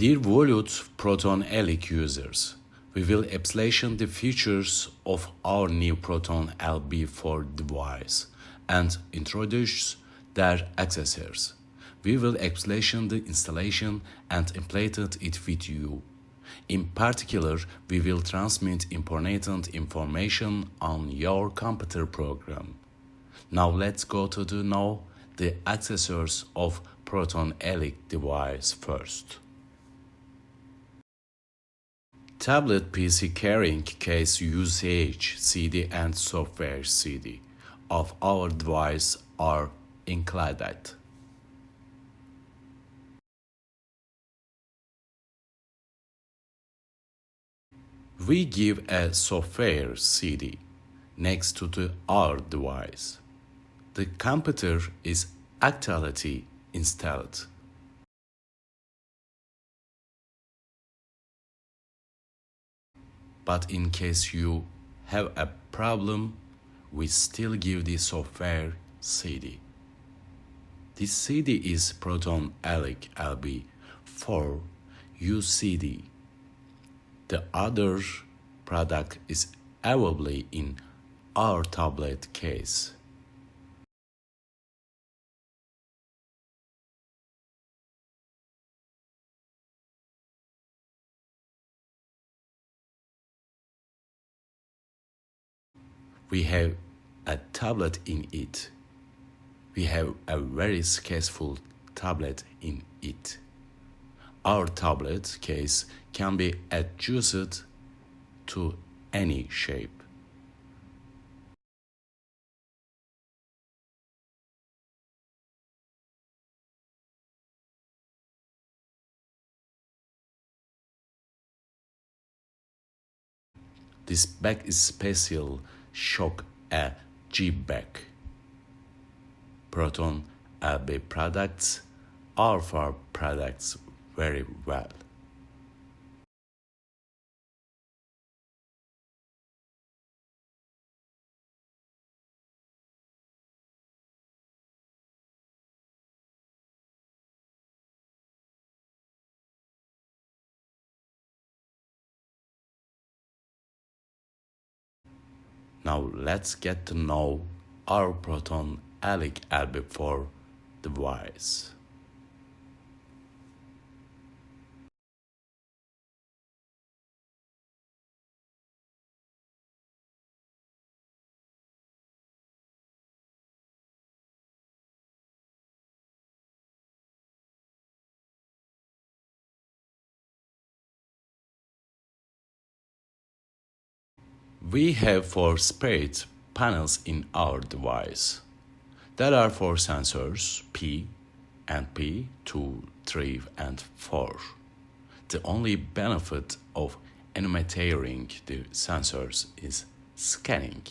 Dear valued Proton Elic users, we will explain the features of our new Proton LB4 device and introduce their accessories. We will explain the installation and implement it with you. In particular, we will transmit important information on your computer program. Now let's go to know the accessories of Proton Elic device first. Tablet PC carrying case usage CD and software CD of our device are included. We give a software CD next to our device. The computer is actually installed. But in case you have a problem, we still give the software CD. This CD is Proton Elic LB4 UCD. The other product is available in our tablet case. We have a tablet in it. We have a very successful tablet in it. Our tablet case can be adjusted to any shape. This bag is special shock a G bag. Proton LB products are for products very well. Now let's get to know our Proton Elic LB4 device. We have 4 separate panels in our device. There are 4 sensors, P and P, 2, 3, and 4. The only benefit of enumerating the sensors is scanning.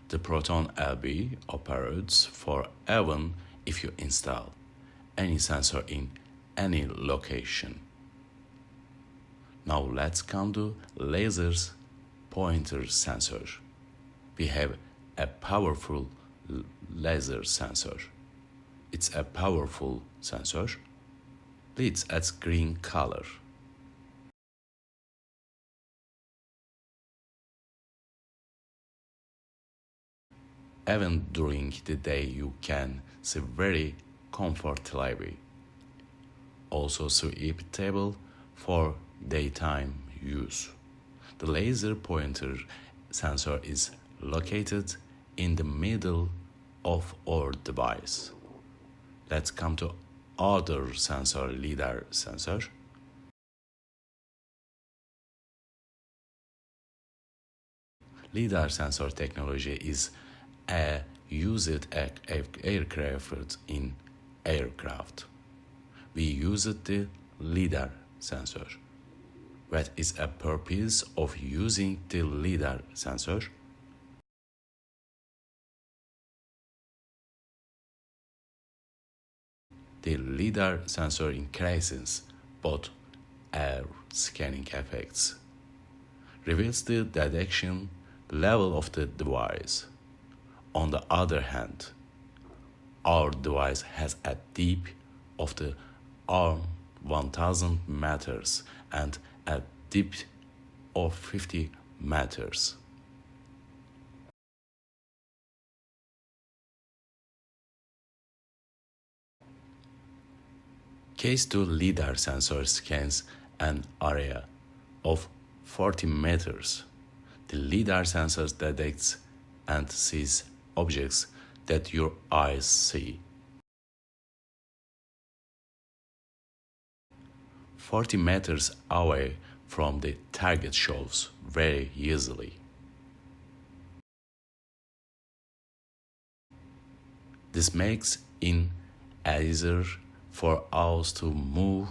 The Proton LB operates for even if you install any sensor in any location. Now let's come to lasers pointer sensor. We have a powerful laser sensor. It's a powerful sensor. It's at green color. Even during the day you can see very comfortably. Also suitable for daytime use. The laser pointer sensor is located in the middle of our device. Let's come to other sensor, LiDAR sensor. LiDAR sensor technology is used aircraft in aircraft. We used the LiDAR sensor. What is a purpose of using the LiDAR sensor? The LiDAR sensor increases both air scanning effects, reveals the detection level of the device. On the other hand, our device has a depth of the arm 1000 meters and a depth of 50 meters. Case 2 LiDAR sensor scans an area of 40 meters. The LiDAR sensor detects and sees objects that your eyes see. 40 meters away from the target shows very easily. This makes it easier for us to move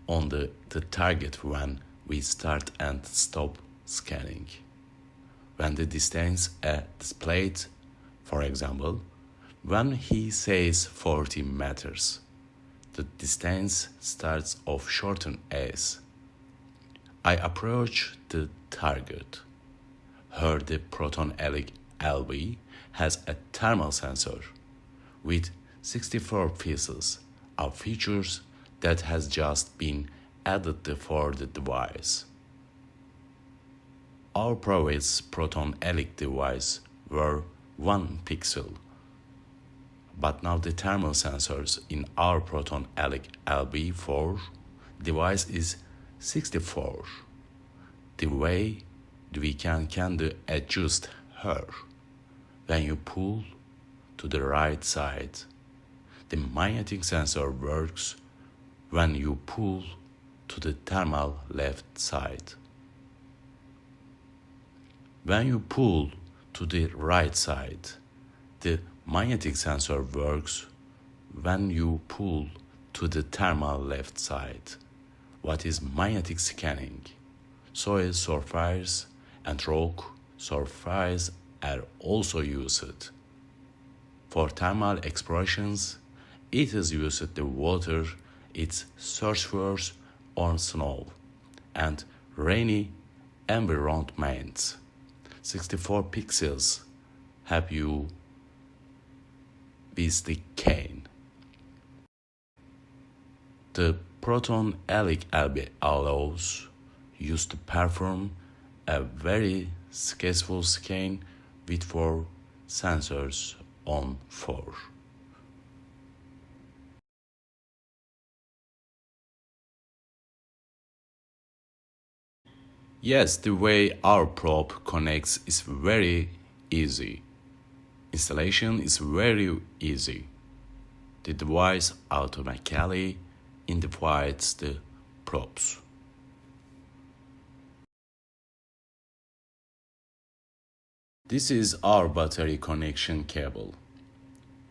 on the target when we start and stop scanning. When the distance is displayed, for example, when he says 40 meters, the distance starts off shorten as I approach the target. Here the Proton Elic LB has a thermal sensor with 64 pieces of features that has just been added for the device. Our previous Proton Elic device were 1 pixel, but now the thermal sensors in our Proton Elic LB4 device is 64. The way we can adjust here. When you pull to the right side, the magnetic sensor works when you pull to the thermal left side. When you pull to the right side, the magnetic sensor works when you pull to the thermal left side. What is magnetic scanning? Soil surface and rock surface are also used. For thermal explorations, it is used the water, its surface on snow, and rainy environments. 64 pixels help you with the cane. The Proton Elic LB allows you to perform a very skillful scan with 4 sensors on 4. Yes, the way our probe connects is very easy. Installation is very easy. The device automatically identifies the probes. This is our battery connection cable.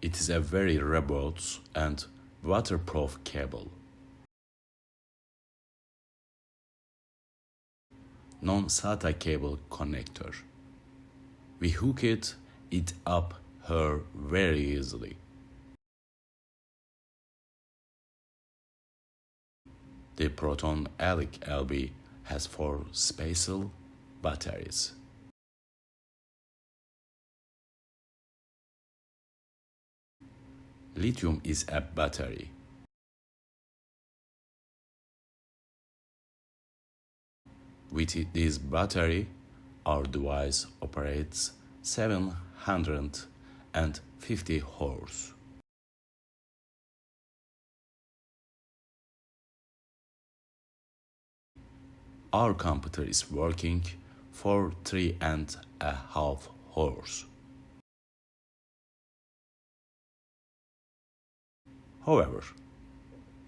It is a very robust and waterproof cable. Non-SATA cable connector. We hook it up here very easily. The Proton Elic LB has 4 special batteries. Lithium is a battery. With this battery, our device operates 750 hours. Our computer is working for 3.5 hours. However,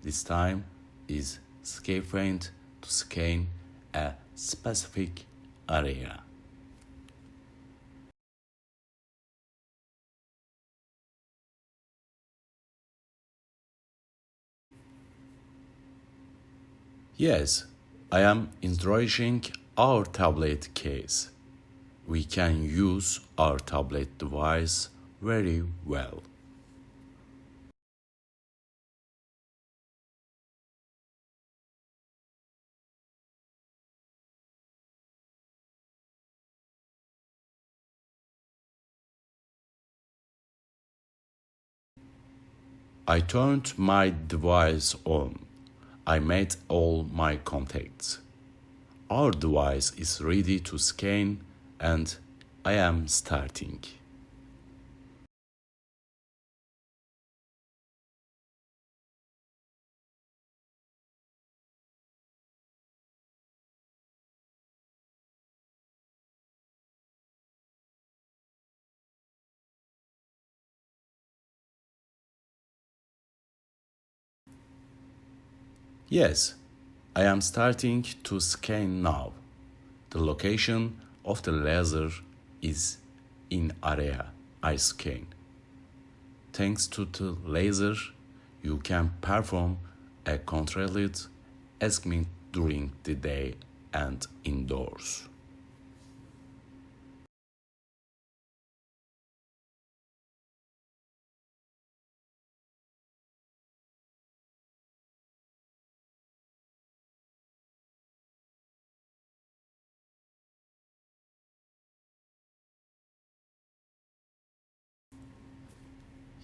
this time is sufficient to scan a specific area. Yes, I am introducing our tablet case. We can use our tablet device very well. I turned my device on. I made all my contacts. Our device is ready to scan and I am starting. Yes, I am starting to scan now. The location of the laser is in area I scan. Thanks to the laser, you can perform a controlled IZMİT during the day and indoors.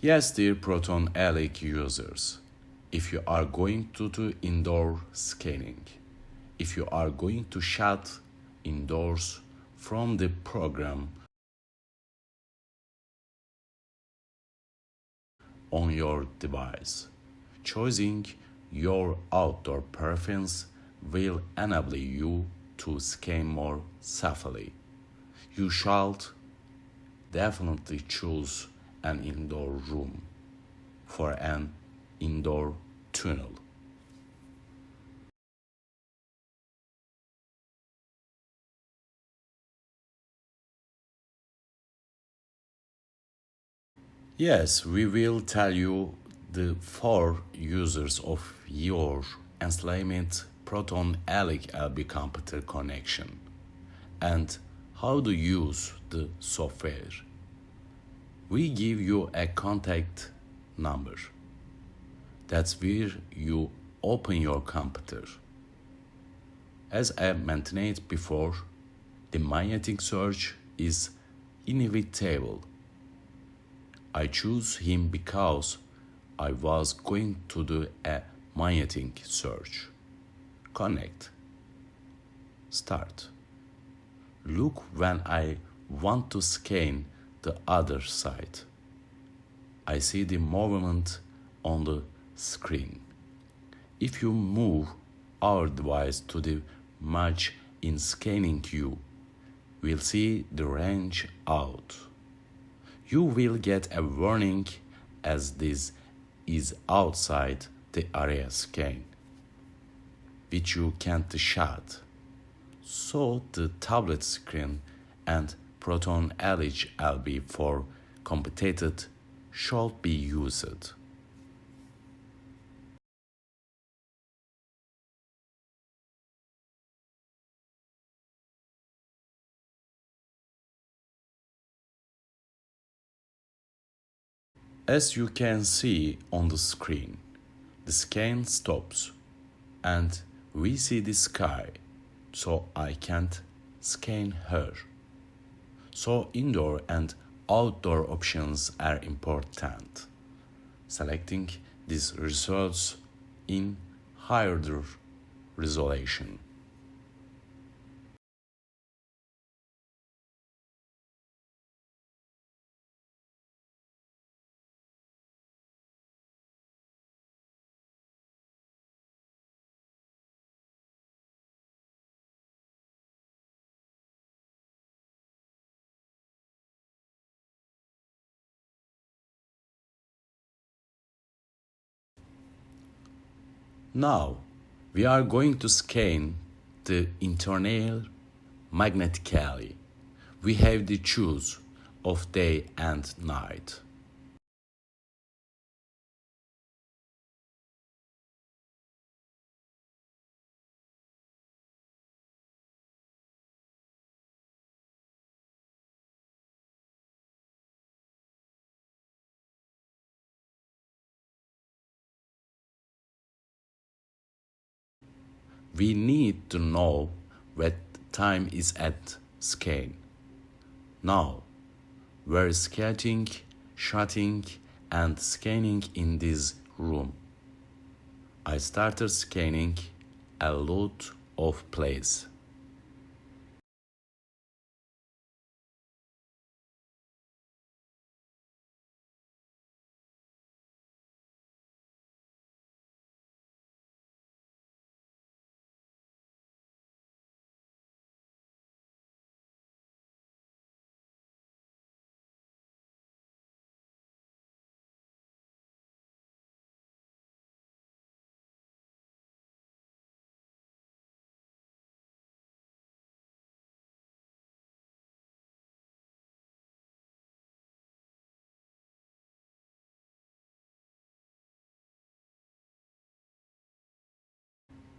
Yes, dear Proton Elic users, if you are going to do indoor scanning, if you are going to shut indoors from the program on your device, choosing your outdoor preference will enable you to scan more safely. You shall definitely choose an indoor room for an indoor tunnel. Yes, we will tell you the 4 users of your enslavement Proton Elic LB computer connection and how to use the software. We give you a contact number. That's where you open your computer. As I mentioned before, the magnetic search is inevitable. I choose him because I was going to do a magnetic search. Connect. Start. Look when I want to scan the other side. I see the movement on the screen. If you move our device to the match in scanning you, we'll see the range out. You will get a warning as this is outside the area scan, which you can't shut. So the tablet screen and Proton Elic LB for completed should be used. As you can see on the screen, the scan stops and we see the sky, so I can't scan her. So indoor and outdoor options are important. Selecting these results in higher resolution. Now, we are going to scan the internal magnetically. We have the choice of day and night. We need to know what time is at scan. Now, we're scanning, shutting, and scanning in this room. I started scanning a lot of places.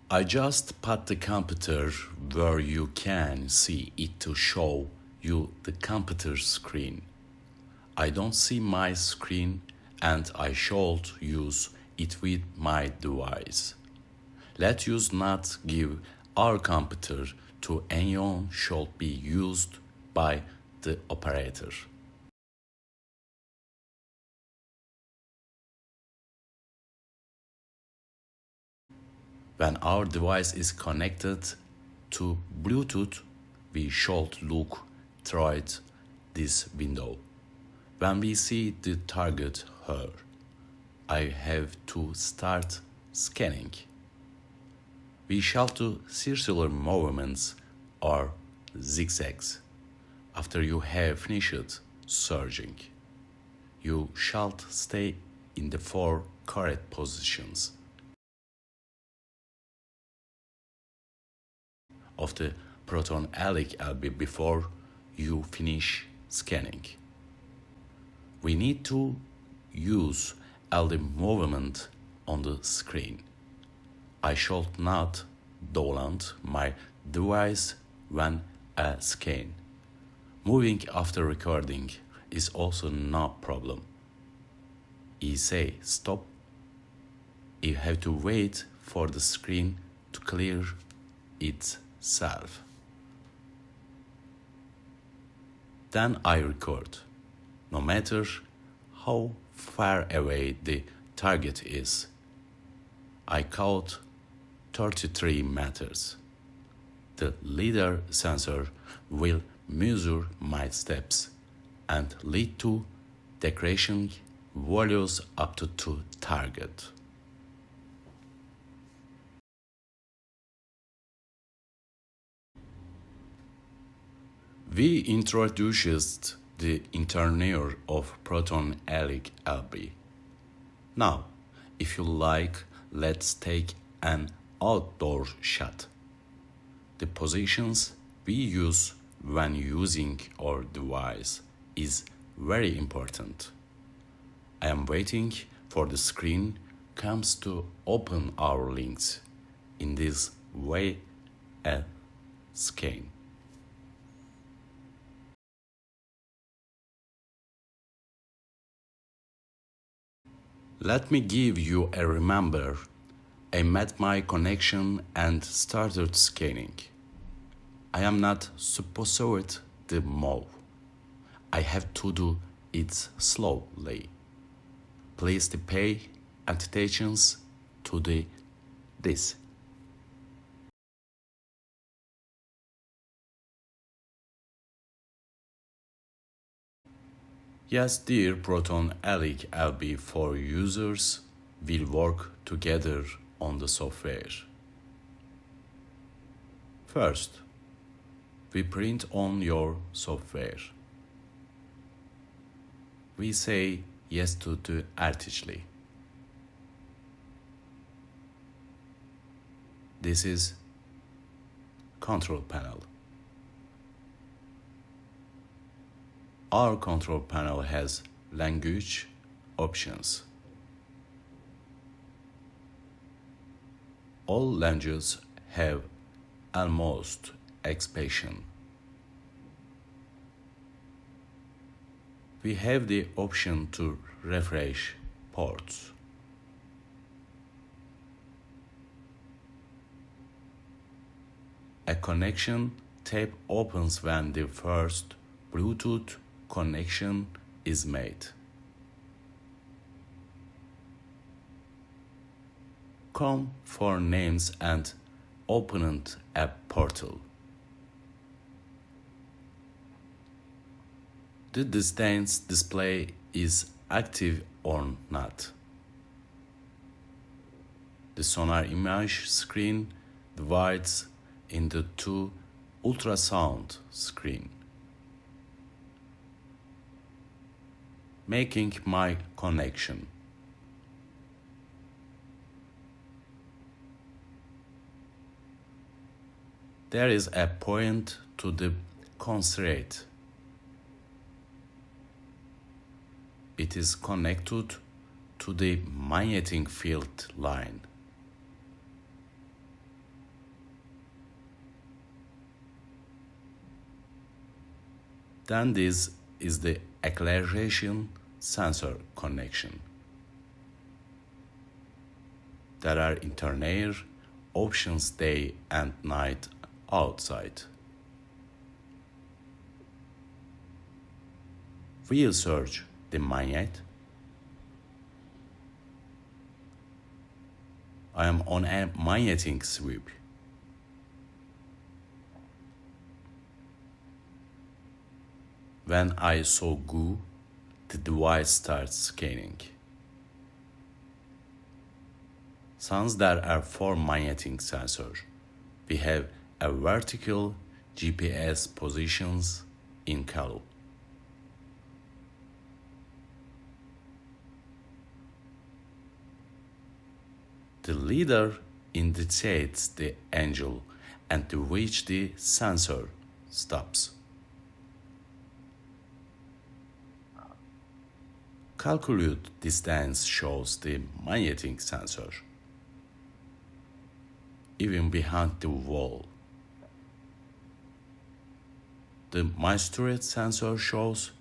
I just put the computer where you can see it to show you the computer screen. I don't see my screen and I should use it with my device. Let us not give our computer to anyone should be used by the operator. When our device is connected to Bluetooth, we should look through this window. When we see the target here, I have to start scanning. We shall do circular movements or zigzags. After you have finished searching, you shall stay in the 4 correct positions of the Proton Elic LB before you finish scanning. We need to use LD movement on the screen. I should not download my device when I scan. Moving after recording is also no problem. You say stop, you have to wait for the screen to clear itself. Then I record, no matter how far away the target is. I count 33 meters. The LiDAR sensor will measure my steps and lead to decreasing values up to target. We introduced the interior of Proton Elic LB. Now, if you like, let's take an outdoor shot. The positions we use when using our device is very important. I am waiting for the screen comes to open our links. In this way, a scan. Let me give you a reminder. I met my connection and started scanning. I am not supposed to move. I have to do it slowly. Please pay attention to this. Yes, dear Proton Elic LB for users will work together on the software. First, we print on your software. We say yes to the artificially. This is control panel. Our control panel has language options. All languages have almost expression. We have the option to refresh ports. A connection tab opens when the first Bluetooth connection is made. comb for names and opened a portal. The distance display is active or not. The sonar image screen divides into two ultrasound screen, making my connection. There is a point to the constraint. It is connected to the magnetic field line. Then this is the acceleration sensor connection. There are internal options day and night outside. We'll search the magnet. I am on a magnetic sweep. When I saw go, the device starts scanning. Since there are 4 magnetic sensors, we have a vertical GPS positions in column. The leader indicates the angle at which the sensor stops. Calculate distance shows the magnetic sensor, even behind the wall. The mastered sensor shows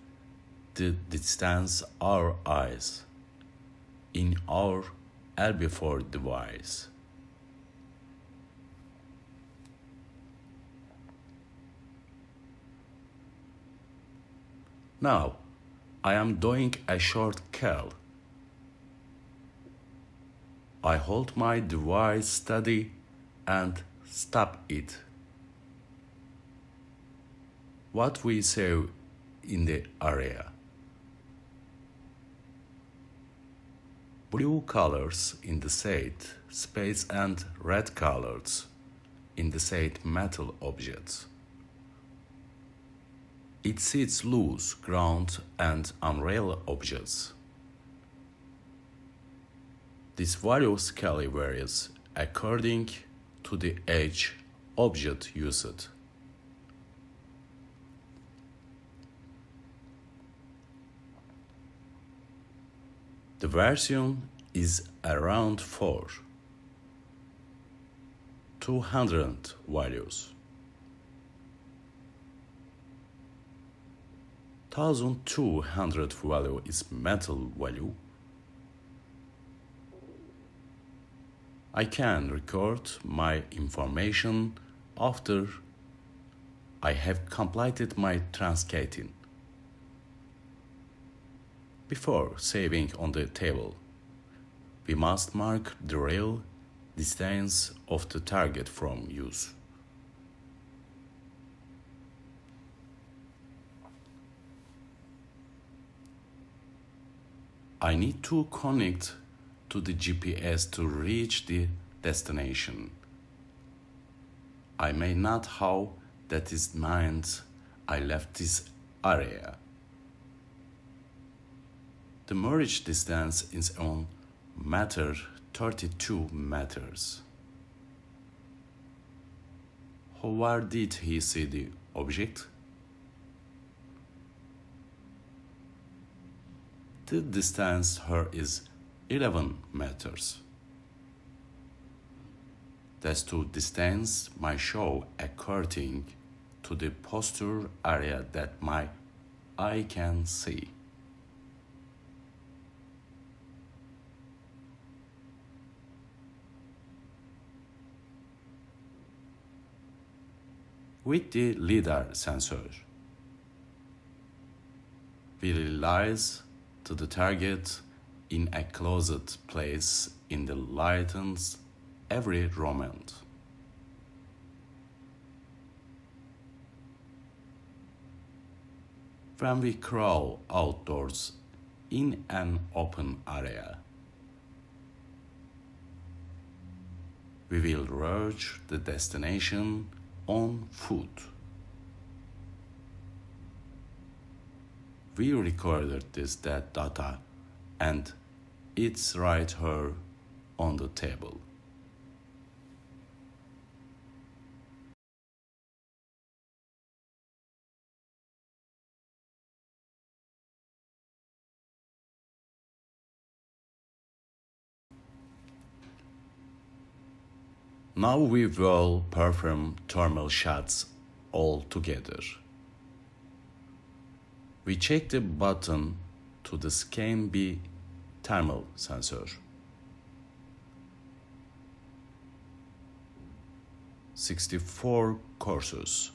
the distance our eyes in our LB4 device. Now, I am doing a short call. I hold my device steady and stop it. What we say in the area. Blue colors indicate space and red colors indicate metal objects. It sits loose ground and unreal objects. This value scale varies according to the age object used. The version is around 200 values. 1200 value is metal value. I can record my information after I have completed my transcoding. Before saving on the table, we must mark the real distance of the target from use. I need to connect to the GPS to reach the destination. I may not have that is meant I left this area. The merge distance is on matter 32 meters. How did he see the object? The distance here is 11 meters. That's the distance my show according to the posture area that my eye can see. With the LiDAR sensor, we realize to the target in a closed place in the lightened every moment. When we crawl outdoors in an open area, we will reach the destination on foot. We recorded this data and it's right here on the table. Now we will perform thermal shots all together. We check the button to the scan B thermal sensor. 64 courses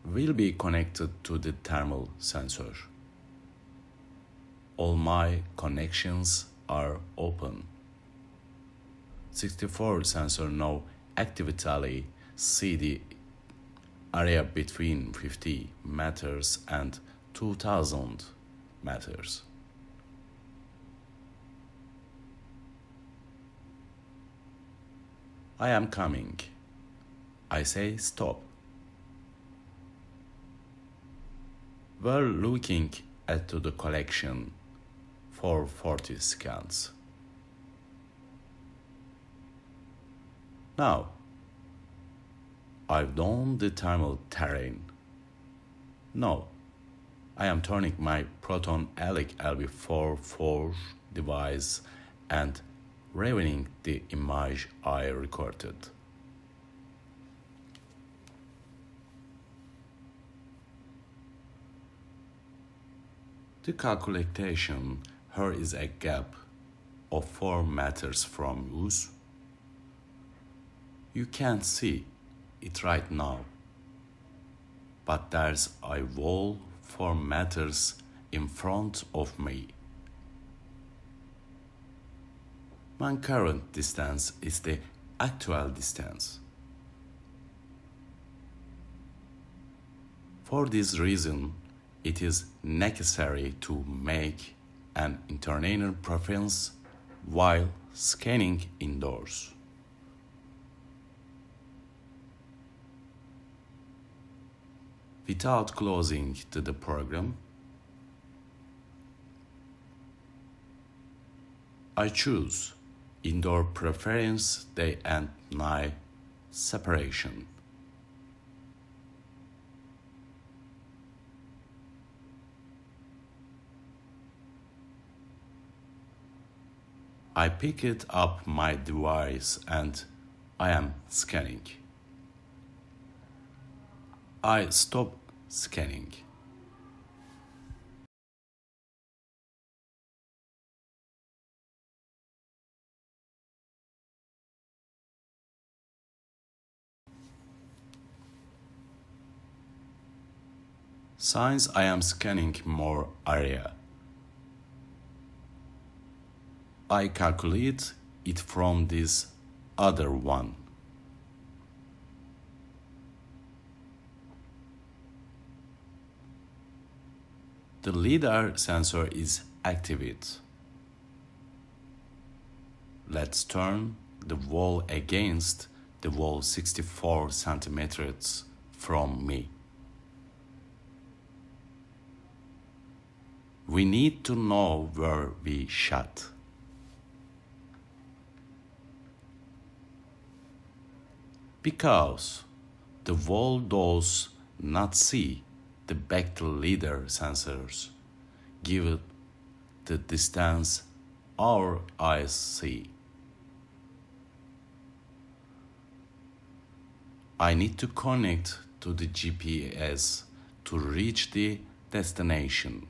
will be connected to the thermal sensor. All my connections are open. 64 sensor now actively see the area between 50 meters and 2000 meters. I am coming. I say stop. We're looking at the collection for 40 seconds. Now, I've done the thermal terrain. Now, I am turning my Proton Elic LB44 device and reviewing the image I recorded. The calculation here is a gap of 4 meters from use. You can't see it right now, but there's a wall 4 meters in front of me. My current distance is the actual distance. For this reason, it is necessary to make an internal preference while scanning indoors. Without closing the program, I choose indoor preference day and night separation. I picked up my device and I am scanning. I stop scanning. Since I am scanning more area, I calculate it from this other one. The LiDAR sensor is activated. Let's turn the wall against the wall 64 centimeters from me. We need to know where we shot. Because the wall does not see the back LiDAR sensors, give the distance our eyes see. I need to connect to the GPS to reach the destination.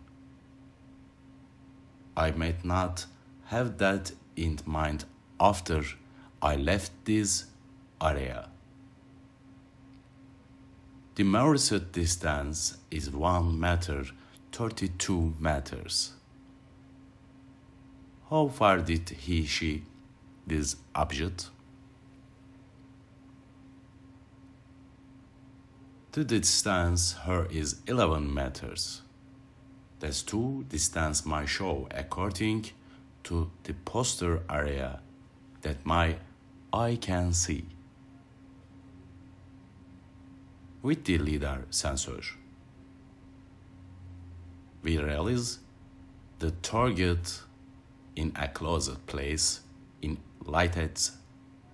I might not have that in mind after I left this area. The measured distance is 1 meter 32 meters. How far did she this object? The distance here is 11 meters. That's two distance my show according to the poster area that my eye can see. With the LiDAR sensor, we realize the target in a closed place in lighted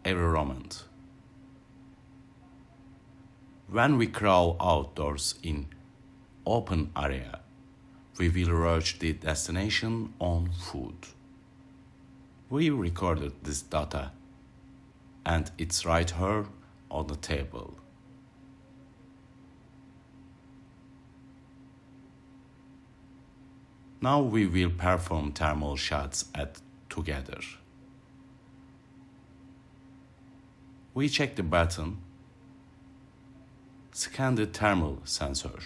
environment. When we crawl outdoors in open area, we will reach the destination on foot. We recorded this data and it's right here on the table. Now we will perform thermal shots together. We check the button, scan the thermal sensor.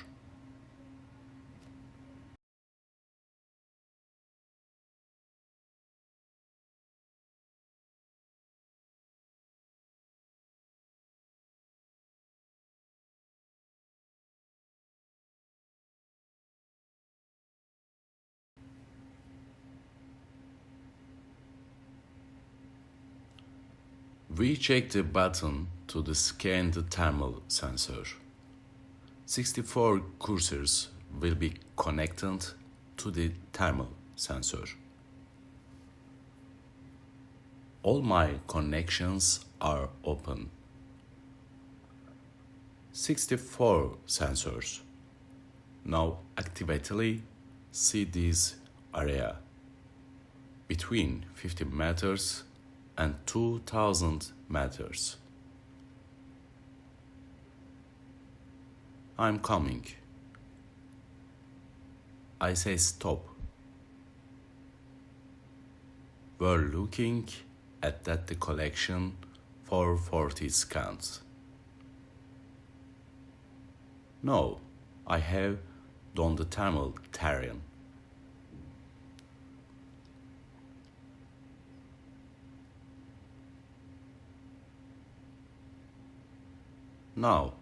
We check the button to scan the thermal sensor. 64 cursors will be connected to the thermal sensor. All my connections are open. 64 sensors. Now actively see this area between 50 meters and 2000 meters. I'm coming. I say stop. We're looking at the collection for 40 scans. No, I have done the thermal terrain. Now,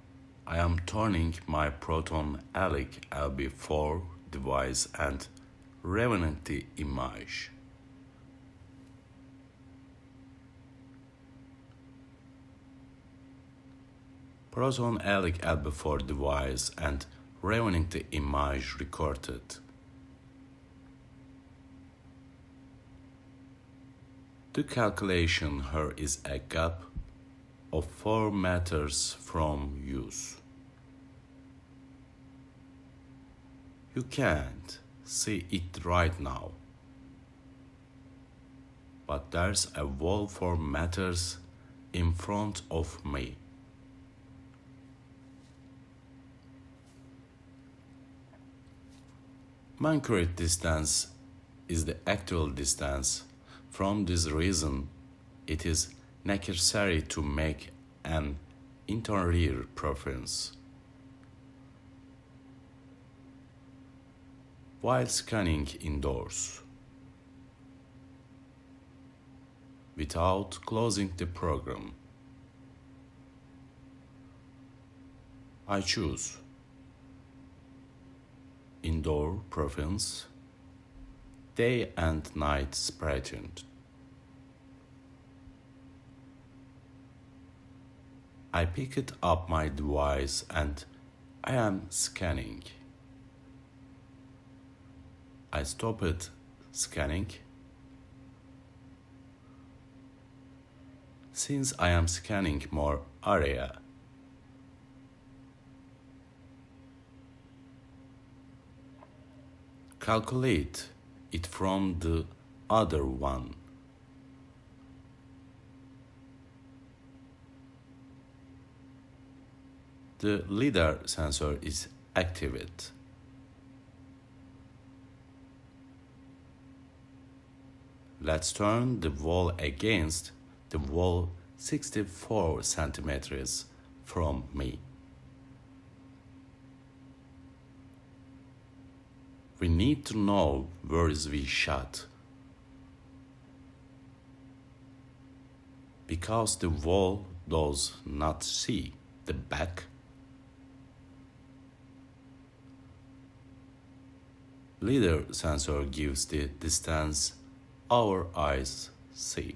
I am turning my Proton Elic LB4 device and revealing the image. Proton Elic LB4 device and revealing the image recorded. The calculation here is a gap of 4 meters from use. You can't see it right now, but there's a wall 4 meters in front of me. My correct distance is the actual distance. From this reason, it is necessary to make an interior preference. While scanning indoors, without closing the program, I choose indoor preference, day and night spreading. I picked up my device and I am scanning. I stopped scanning. Since I am scanning more area, calculate it from the other one. The LiDAR sensor is activated. Let's turn the wall against the wall 64 centimeters from me. We need to know where is we shot. because the wall does not see the back. Lidar sensor gives the distance our eyes see.